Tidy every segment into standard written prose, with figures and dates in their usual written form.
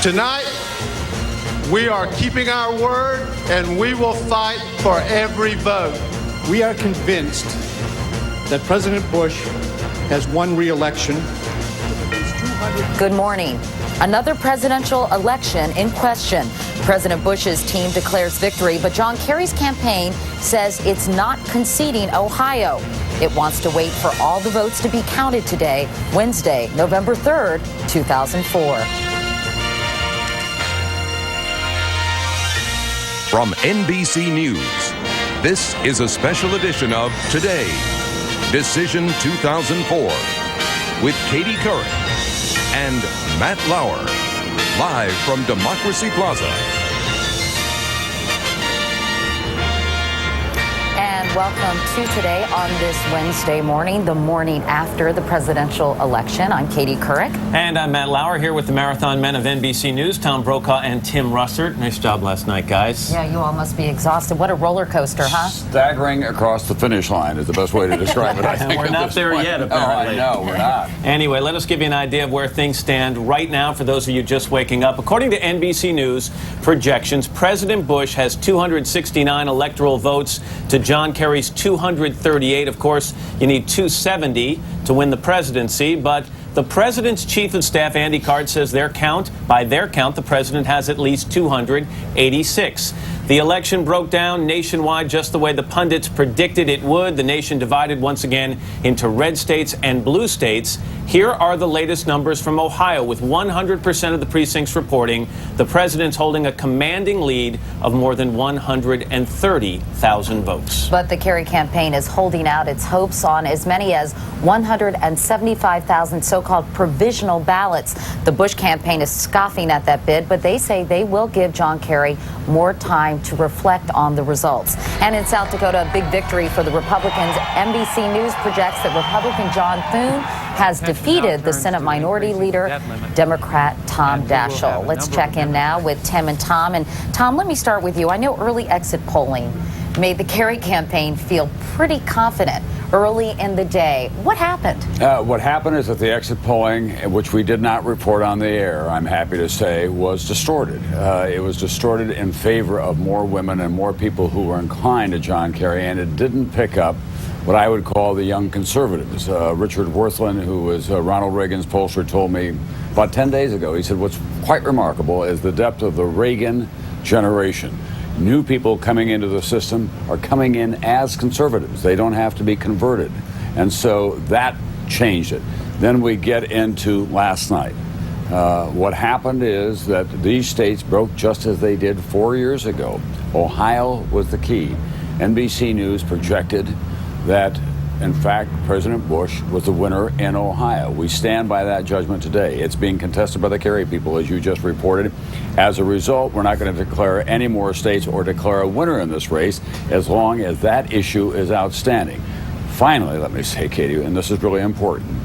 Tonight, we are keeping our word, and we will fight for every vote. We are convinced that President Bush has won re-election. Good morning. Another presidential election in question. President Bush's team declares victory, but John Kerry's campaign says it's not conceding Ohio. It wants to wait for all the votes to be counted today, Wednesday, November 3rd, 2004. From NBC News, this is a special edition of Today, Decision 2004, with Katie Couric and Matt Lauer, live from Democracy Plaza. And welcome to Today on this Wednesday morning, the morning after the presidential election. I'm Katie Couric. And I'm Matt Lauer, here with the Marathon Men of NBC News, Tom Brokaw and Tim Russert. Nice job last night, guys. Yeah, you all must be exhausted. What a roller coaster, huh? Staggering across the finish line is the best way to describe it, I think. We're not there yet, apparently. No, we're not. Anyway, let us give you an idea of where things stand right now for those of you just waking up. According to NBC News projections, President Bush has 269 electoral votes to John Kerry's 238. Of course, you need 270 to win the presidency, but the president's chief of staff, Andy Card, says by their count, the president has at least 286. The election broke down nationwide just the way the pundits predicted it would. The nation divided once again into red states and blue states. Here are the latest numbers from Ohio, with 100% of the precincts reporting the president's holding a commanding lead of more than 130,000 votes. But the Kerry campaign is holding out its hopes on as many as 175,000 so-called provisional ballots. The Bush campaign is scoffing at that bid, but they say they will give John Kerry more time to reflect on the results. And in South Dakota, a big victory for the Republicans. NBC News projects that Republican John Thune has defeated the Senate Minority Leader, Democrat Tom Daschle. Let's check in now with Tim and Tom. And Tom, let me start with you. I know early exit polling made the Kerry campaign feel pretty confident early in the day. What happened? What happened is that the exit polling, which we did not report on the air, I'm happy to say, was distorted. It was distorted in favor of more women and more people who were inclined to John Kerry, and it didn't pick up what I would call the young conservatives. Richard Worthland, who was Ronald Reagan's pollster, told me about 10 days ago, he said, what's quite remarkable is the depth of the Reagan generation. New people coming into the system are coming in as conservatives. They don't have to be converted. And so that changed it. Then we get into last night. What happened is that these states broke just as they did 4 years ago. Ohio was the key. NBC News projected that, in fact, President Bush was the winner in Ohio. We stand by that judgment today. It's being contested by the Kerry people, as you just reported. As a result, we're not going to declare any more states or declare a winner in this race as long as that issue is outstanding. Finally, let me say, Katie, and this is really important,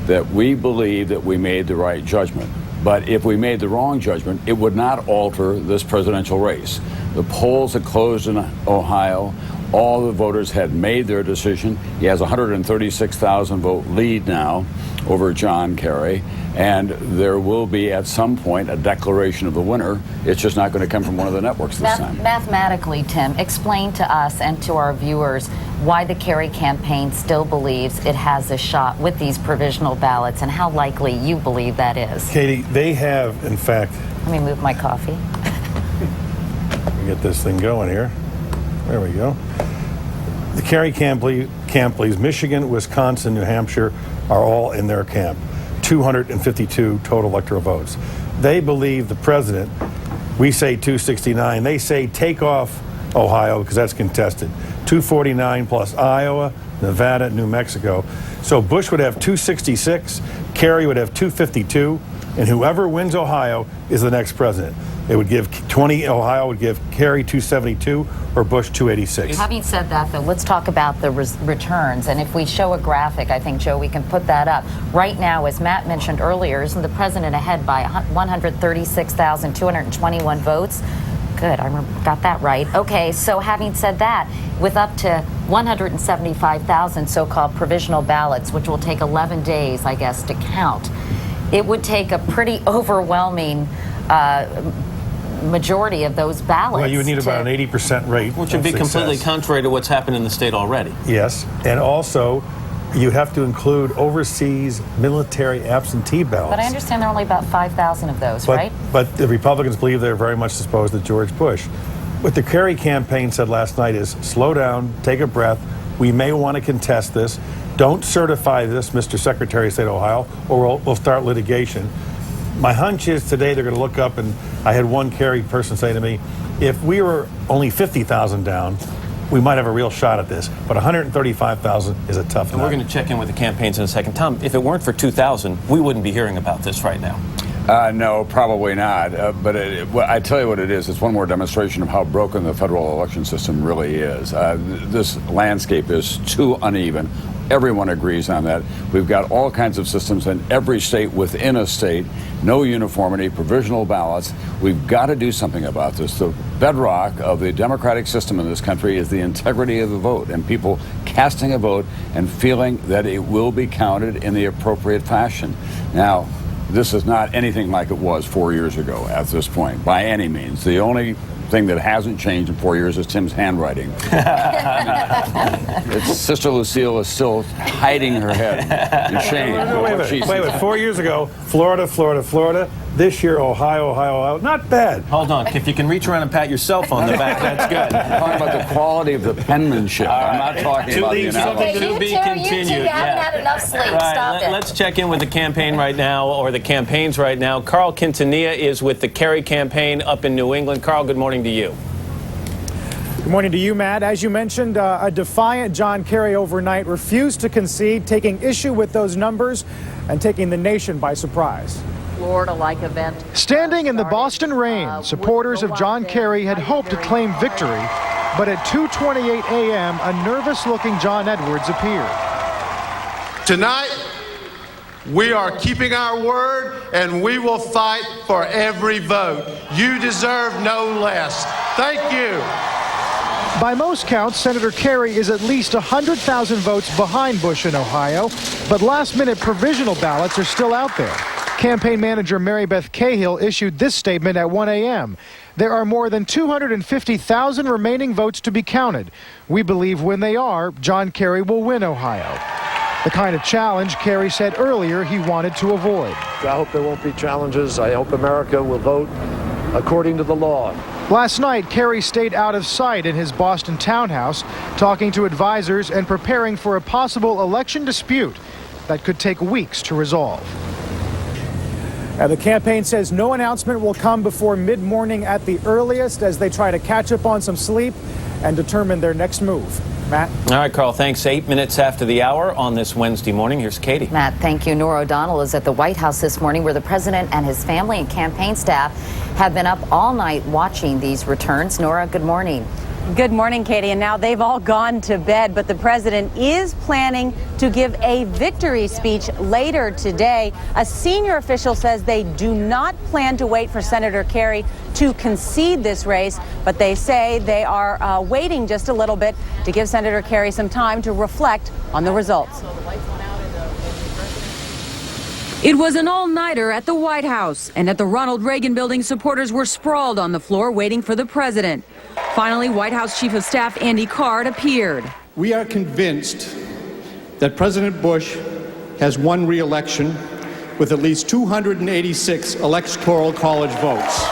that we believe that we made the right judgment. But if we made the wrong judgment, it would not alter this presidential race. The polls had closed in Ohio. All the voters had made their decision. He has a 136,000 vote lead now over John Kerry, and there will be at some point a declaration of the winner. It's just not going to come from one of the networks this time. Mathematically, Tim, explain to us and to our viewers why the Kerry campaign still believes it has a shot with these provisional ballots and how likely you believe that is. Katie, they have, in fact... Let me move my coffee. Get this thing going here. There we go. The Kerry camp leads Michigan, Wisconsin, New Hampshire are all in their camp. 252 total electoral votes. They believe the president, we say 269, they say take off Ohio because that's contested. 249 plus Iowa, Nevada, New Mexico. So Bush would have 266, Kerry would have 252, and whoever wins Ohio is the next president. It would give Ohio would give Kerry 272 or Bush 286. Having said that, though, let's talk about the returns. And if we show a graphic, I think, Joe, we can put that up. Right now, as Matt mentioned earlier, isn't the president ahead by 136,221 votes? Good, I got that right. Okay, so having said that, with up to 175,000 so-called provisional ballots, which will take 11 days, I guess, to count, it would take a pretty overwhelming majority of those ballots. Well, you would need about an 80% rate. Which would be completely contrary to what's happened in the state already. Yes, and also you have to include overseas military absentee ballots. But I understand there are only about 5,000 of those, right? But the Republicans believe they're very much disposed to George Bush. What the Kerry campaign said last night is, slow down, take a breath. We may want to contest this. Don't certify this, Mr. Secretary of State of Ohio, or we'll start litigation. My hunch is today they're going to look up, and I had one Kerry person say to me, if we were only 50,000 down, we might have a real shot at this, but 135,000 is a tough And we're going to check in with the campaigns in a second. Tom, if it weren't for 2,000, we wouldn't be hearing about this right now. No, probably not. But I tell you what it is. It's one more demonstration of how broken the federal election system really is. This landscape is too uneven. Everyone agrees on that. We've got all kinds of systems in every state within a state, no uniformity, provisional ballots. We've got to do something about this. The bedrock of the democratic system in this country is the integrity of the vote and people casting a vote and feeling that it will be counted in the appropriate fashion. Now, this is not anything like it was 4 years ago at this point, by any means. The only thing that hasn't changed in 4 years is Tim's handwriting. Sister Lucille is still hiding her head in shame. Wait, 4 years ago, Florida. This year, Ohio. Not bad. Hold on. If you can reach around and pat yourself on the back, that's good. I'm talking about the quality of the penmanship. I'm not talking about the analysis. To be continued. You haven't had enough sleep. Stop it. Let's check in with the campaign right now, or the campaigns right now. Carl Quintanilla is with the Kerry campaign up in New England. Carl, good morning to you. Good morning to you, Matt. As you mentioned, a defiant John Kerry overnight refused to concede, taking issue with those numbers and taking the nation by surprise. Florida-like event. Standing in the Boston rain, supporters of John Kerry had hoped to claim victory, but at 2:28 a.m., a nervous-looking John Edwards appeared. Tonight, we are keeping our word, and we will fight for every vote. You deserve no less. Thank you. By most counts, Senator Kerry is at least 100,000 votes behind Bush in Ohio, but last-minute provisional ballots are still out there. Campaign manager Mary Beth Cahill issued this statement at 1 a.m. There are more than 250,000 remaining votes to be counted. We believe when they are, John Kerry will win Ohio. The kind of challenge Kerry said earlier he wanted to avoid. I hope there won't be challenges. I hope America will vote according to the law. Last night, Kerry stayed out of sight in his Boston townhouse, talking to advisors and preparing for a possible election dispute that could take weeks to resolve. The campaign says no announcement will come before mid-morning at the earliest as they try to catch up on some sleep and determine their next move. Matt? All right, Carl, thanks. 8 minutes after the hour on this Wednesday morning. Here's Katie. Matt, thank you. Norah O'Donnell is at the White House this morning, where the president and his family and campaign staff have been up all night watching these returns. Norah, good morning. Good morning, Katie. And now they've all gone to bed, but the president is planning to give a victory speech later today. A senior official says they do not plan to wait for Senator Kerry to concede this race, but they say they are waiting just a little bit to give Senator Kerry some time to reflect on the results. It was an all-nighter at the White House, and at the Ronald Reagan Building, supporters were sprawled on the floor waiting for the president. Finally, White House Chief of Staff Andy Card appeared. We are convinced that President Bush has won re-election with at least 286 Electoral College votes.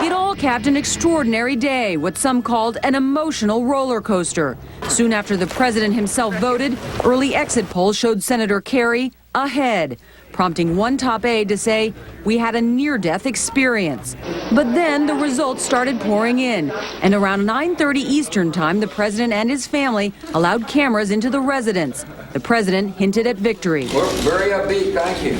It all capped an extraordinary day, what some called an emotional roller coaster. Soon after the president himself voted, early exit polls showed Senator Kerry ahead, prompting one top aide to say, "We had a near-death experience." But then the results started pouring in, and around 9:30 Eastern time, the president and his family allowed cameras into the residence. The president hinted at victory. We're very upbeat, thank you.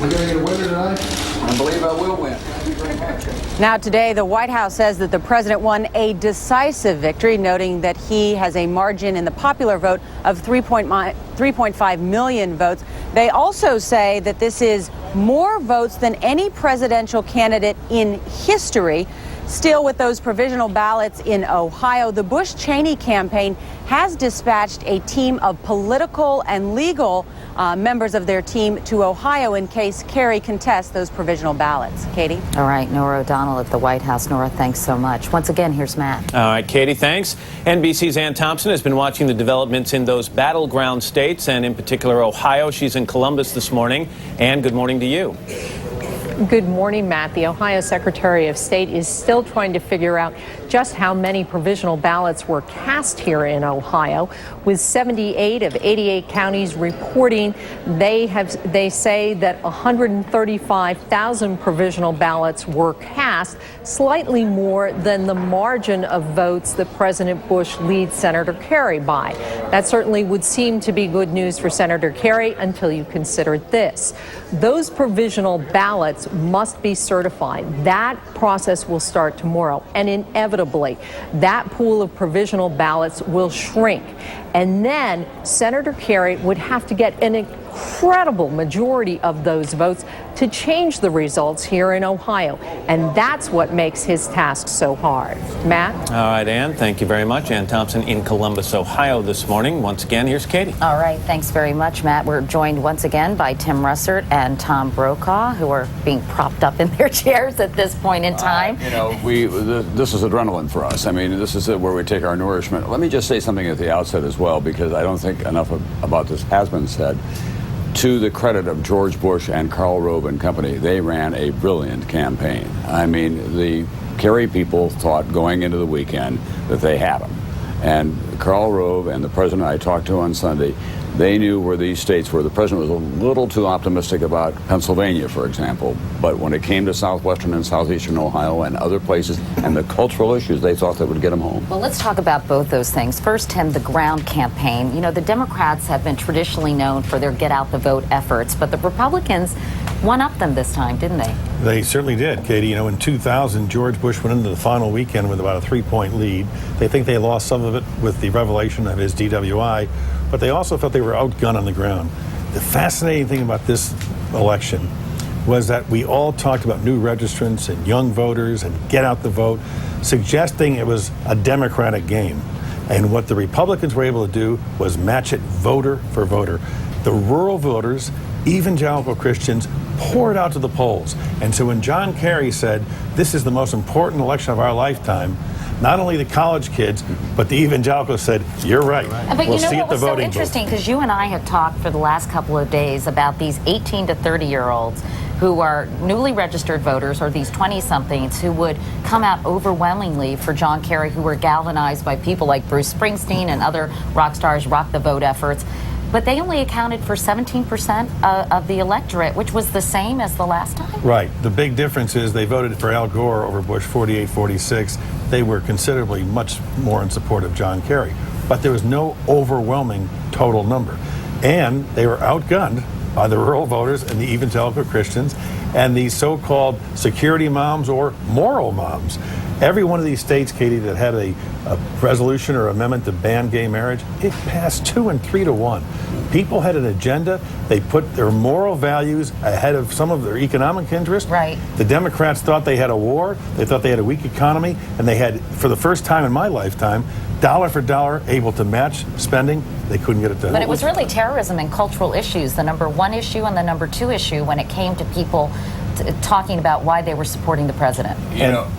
We're going to get a winner tonight? I believe I will win. Now today, the White House says that the president won a decisive victory, noting that he has a margin in the popular vote of 3.5 million votes. They also say that this is more votes than any presidential candidate in history. Still, with those provisional ballots in Ohio, the Bush-Cheney campaign has dispatched a team of political and legal members of their team to Ohio in case Kerry contests those provisional ballots. Katie? All right, Norah O'Donnell at the White House. Norah, thanks so much. Once again, here's Matt. All right, Katie, thanks. NBC's Ann Thompson has been watching the developments in those battleground states, and in particular Ohio. She's in Columbus this morning. Ann, good morning to you. Good morning, Matt. The Ohio Secretary of State is still trying to figure out just how many provisional ballots were cast here in Ohio. With 78 of 88 counties reporting, they say that 135,000 provisional ballots were cast, slightly more than the margin of votes that President Bush leads Senator Kerry by. That certainly would seem to be good news for Senator Kerry until you consider this. Those provisional ballots must be certified. That process will start tomorrow, and inevitably that pool of provisional ballots will shrink. And then Senator Kerry would have to get an incredible majority of those votes to change the results here in Ohio. And that's what makes his task so hard. Matt? All right, Ann, thank you very much. Ann Thompson in Columbus, Ohio this morning. Once again, here's Katie. All right, thanks very much, Matt. We're joined once again by Tim Russert and Tom Brokaw, who are being propped up in their chairs at this point in time. This is adrenaline for us. I mean, this is where we take our nourishment. Let me just say something at the outset as well, because I don't think enough about this has been said. To the credit of George Bush and Karl Rove and company, they ran a brilliant campaign. I mean, the Kerry people thought going into the weekend that they had them. And Karl Rove and the president I talked to on Sunday, they knew where these states were. The president was a little too optimistic about Pennsylvania, for example. But when it came to southwestern and southeastern Ohio and other places and the cultural issues, they thought that would get them home. Well, let's talk about both those things. First, Tim, the ground campaign. You know, the Democrats have been traditionally known for their get-out-the-vote efforts, but the Republicans one-upped them this time, didn't they? They certainly did, Katie. You know, in 2000, George Bush went into the final weekend with about a 3-point lead. They think they lost some of it with the revelation of his DWI, but they also felt they were outgunned on the ground. The fascinating thing about this election was that we all talked about new registrants and young voters and get out the vote, suggesting it was a Democratic game. And what the Republicans were able to do was match it voter for voter. The rural voters, evangelical Christians, poured out to the polls. And so when John Kerry said, this is the most important election of our lifetime, not only the college kids, but the evangelicals said, you're right. But we'll you know see what at the was so voting interesting, because you and I have talked for the last couple of days about these 18 to 30-year-olds who are newly registered voters, or these 20-somethings who would come out overwhelmingly for John Kerry, who were galvanized by people like Bruce Springsteen and other rock stars, rock the vote efforts. But they only accounted for 17% of the electorate, which was the same as the last time. Right. The big difference is they voted for Al Gore over Bush 48-46. They were considerably much more in support of John Kerry. But there was no overwhelming total number. And they were outgunned by the rural voters and the evangelical Christians and these so-called security moms or moral moms. Every one of these states, Katie, that had a resolution or amendment to ban gay marriage, it passed 2 and 3 to 1. People had an agenda. They put their moral values ahead of some of their economic interests. Right. The Democrats thought they had a war. They thought they had a weak economy. And they had, for the first time in my lifetime, dollar for dollar, able to match spending. They couldn't get it done. But it was really terrorism and cultural issues, the number one issue and the number two issue when it came to people talking about why they were supporting the president.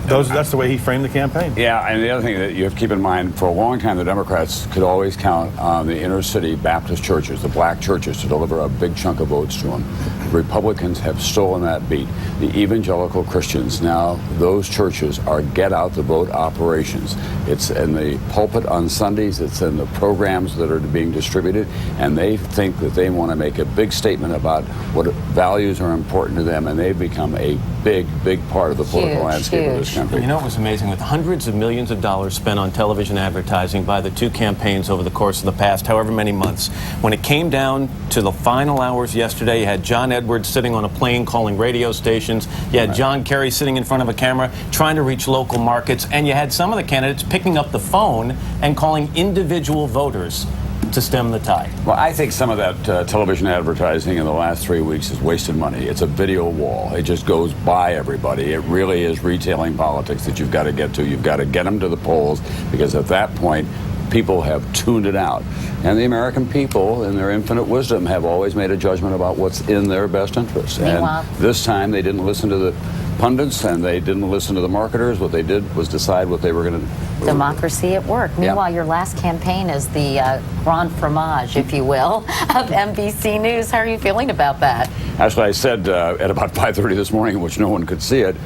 That's the way he framed the campaign. Yeah, and the other thing that you have to keep in mind, for a long time the Democrats could always count on the inner city Baptist churches, the black churches, to deliver a big chunk of votes to them. Republicans have stolen that beat. The evangelical Christians, now those churches are get out the vote operations. It's in the pulpit on Sundays, it's in the programs that are being distributed, and they think that they want to make a big statement about what values are important to them, and they've become a big part of the political landscape of this country. You know, it was amazing, with hundreds of millions of dollars spent on television advertising by the two campaigns over the course of the past however many months. When it came down to the final hours yesterday, you had John Edwards sitting on a plane calling radio stations. You had John Kerry sitting in front of a camera trying to reach local markets. And you had some of the candidates picking up the phone and calling individual voters to stem the tide? Well, I think some of that television advertising in the last 3 weeks is wasted money. It's a video wall. It just goes by everybody. It really is retailing politics that you've got to get to. You've got to get them to the polls, because at that point, people have tuned it out. And the American people, in their infinite wisdom, have always made a judgment about what's in their best interest. Meanwhile, and this time, they didn't listen to the pundits and they didn't listen to the marketers. What they did was decide what they were going to do. Democracy at work. Meanwhile, your last campaign is the grand fromage, if you will, of NBC News. How are you feeling about that? Actually, I said at about 5:30 this morning, in which no one could see it,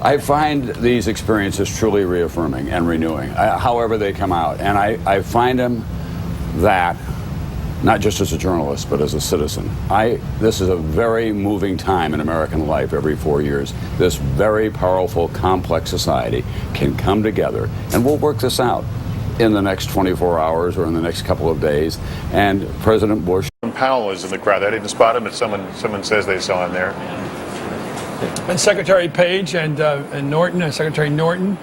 I find these experiences truly reaffirming and renewing, however they come out. And I find them that, not just as a journalist, but as a citizen. This is a very moving time in American life every 4 years. This very powerful, complex society can come together, and we'll work this out in the next 24 hours or in the next couple of days. And President Bush... Powell is in the crowd. I didn't spot him, but someone says they saw him there. And Secretary Page and Norton, Secretary Norton,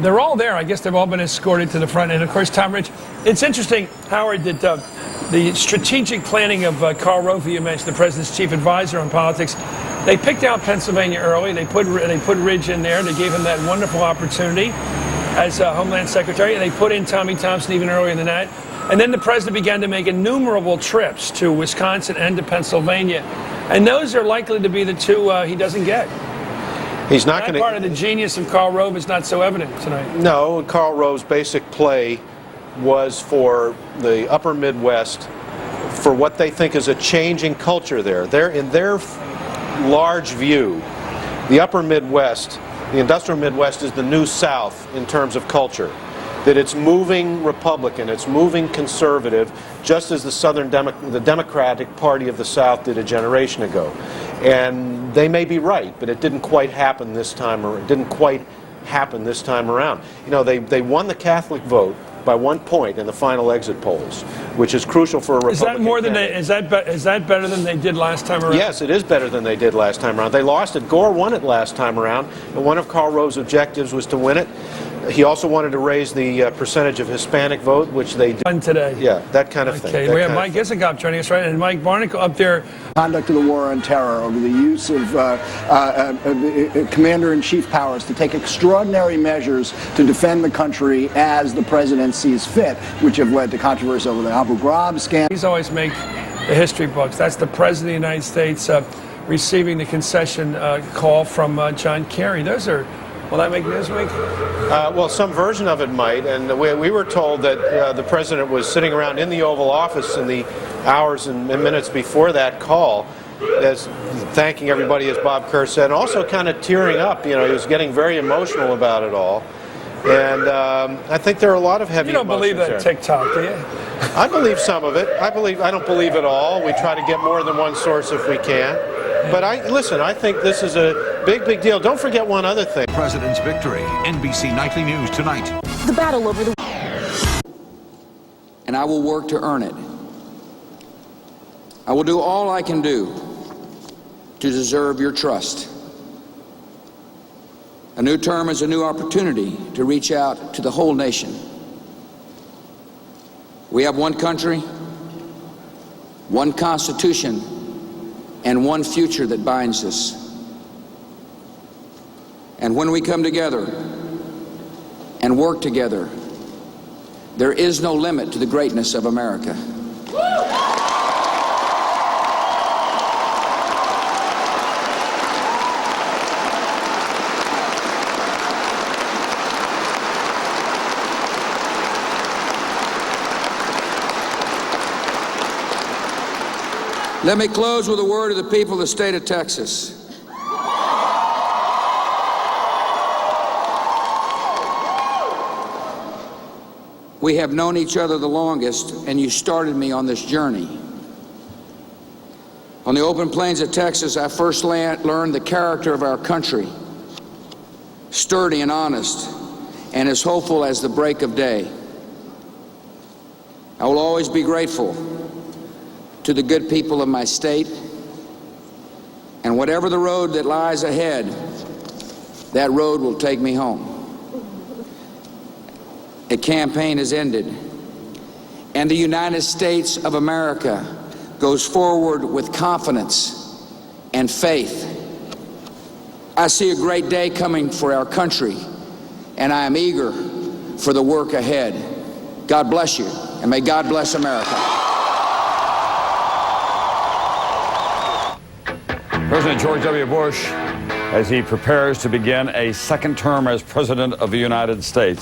they're all there. I guess they've all been escorted to the front. And of course, Tom Rich. It's interesting, Howard, that the strategic planning of Karl Rove, you mentioned, the president's chief advisor on politics, they picked out Pennsylvania early. They put Ridge in there. They gave him that wonderful opportunity as Homeland Secretary. And they put in Tommy Thompson even earlier than that. And then the president began to make innumerable trips to Wisconsin and to Pennsylvania. And those are likely to be the two he doesn't get. He's not going to... Part of the genius of Karl Rove is not so evident tonight. No, Karl Rove's basic play was for the upper Midwest, for what they think is a changing culture there. In their large view, the upper Midwest, the industrial Midwest, is the new South in terms of culture. That it's moving Republican, it's moving conservative, just as the Democratic Party of the South did a generation ago. And they may be right, but it didn't quite happen this time. Or it didn't quite happen this time around. You know, they won the Catholic vote by 1 point in the final exit polls, which is crucial for a Republican. Is that more than is that better than they did last time around? Yes, it is better than they did last time around. They lost it. Gore won it last time around, and one of Karl Rove's objectives was to win it. He also wanted to raise the percentage of Hispanic vote, which they did today. Yeah, that kind of thing. Okay, we have Mike Isikoff joining us, right? And Mike Barnicle up there. Conduct of the war on terror, over the use of commander-in-chief powers to take extraordinary measures to defend the country as the president sees fit, which have led to controversy over the Abu Ghraib scandal. These always make the history books. That's the president of the United States receiving the concession call from John Kerry. Those are... Will that make Newsweek? Well, some version of it might. And we were told that the president was sitting around in the Oval Office in the hours and minutes before that call, as thanking everybody, as Bob Kerr said, and also kind of tearing up. You know, he was getting very emotional about it all. And I think there are a lot of heavy emotions. You don't believe that TikTok, do you? I believe some of it. I don't believe it all. We try to get more than one source if we can. But listen, I think this is a big deal. Don't forget one other thing. President's victory. NBC Nightly News tonight. The battle over the... And I will work to earn it. I will do all I can do to deserve your trust. A new term is a new opportunity to reach out to the whole nation. We have one country, one Constitution, and one future that binds us. And when we come together and work together, there is no limit to the greatness of America. Let me close with a word of the people of the state of Texas. We have known each other the longest, and you started me on this journey. On the open plains of Texas, I first learned the character of our country, sturdy and honest, and as hopeful as the break of day. I will always be grateful to the good people of my state, and whatever the road that lies ahead, that road will take me home. A campaign has ended. and the United States of America goes forward with confidence and faith. I see a great day coming for our country, and I am eager for the work ahead. God bless you, and may God bless America. President George W. Bush, as he prepares to begin a second term as President of the United States.